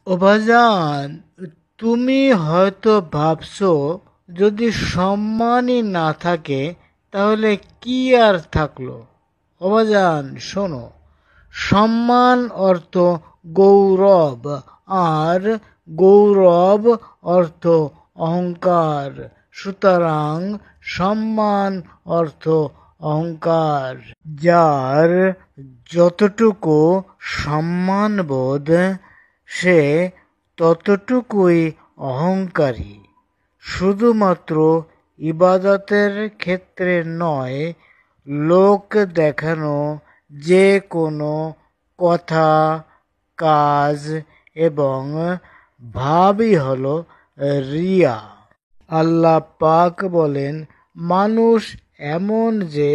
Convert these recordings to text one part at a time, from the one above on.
ও ভাইজান, তুমি হয়তো ভাবছো যদি সম্মানই না থাকে তাহলে কি আর থাকলো। ও ভাইজান শোনো, সম্মান অর্থ গৌরব, আর গৌরব অর্থ অহংকার। সুতরাং সম্মান অর্থ অহংকার। যার যতটুকু সম্মানবোধ সে ততটুকুই অহংকারী। শুধুমাত্র ইবাদতের ক্ষেত্রে নয়, লোক দেখানো যে কোনো কথা, কাজ এবং ভাবই হলো রিয়া। আল্লাহ পাক বলেন, মানুষ এমন যে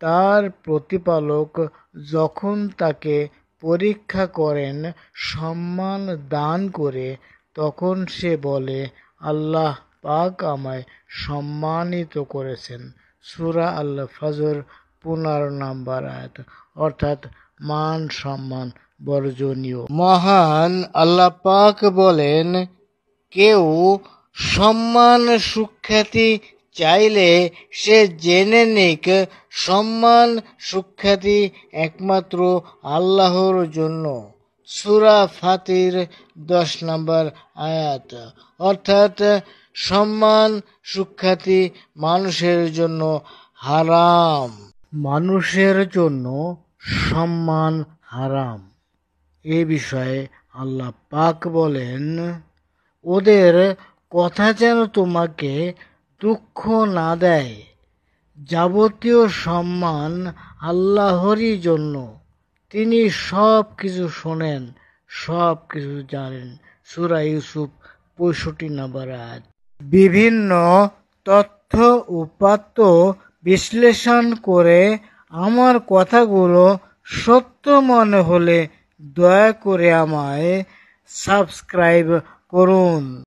তার প্রতিপালক যখন তাকে পরীক্ষা করেন সম্মান দান করে, তখন সে বলে আল্লাহ পাক আমায় সম্মানিত করেছেন। সূরা আল ফজর 15 নম্বর আয়াত। অর্থাৎ মান সম্মান বর্জনীয়। মহান আল্লাহ পাক বলেন, কেউ সম্মান সুখ্যাতি চাইলে সে জেনে নিক সম্মান সুখ্যাতি একমাত্র আল্লাহর জন্য। সূরা ফাতির 10 নম্বর আয়াত। অর্থাৎ সম্মান সুখ্যাতি মানুষের জন্য হারাম। মানুষের জন্য সম্মান হারাম। এ বিষয়ে আল্লাহ পাক বলেন, ওদের কথা যেন তোমাকে দুঃখ না দেয়। যাবতীয় সম্মান আল্লাহরই জন্য। তিনি সব কিছু শোনেন, সব কিছু জানেন। সূরা ইউসুফ 65 নম্বর আয়াত। বিভিন্ন তথ্য উপাত্ত বিশ্লেষণ করে আমার কথাগুলো সত্য মনে হলে দয়া করে আমায় সাবস্ক্রাইব করুন।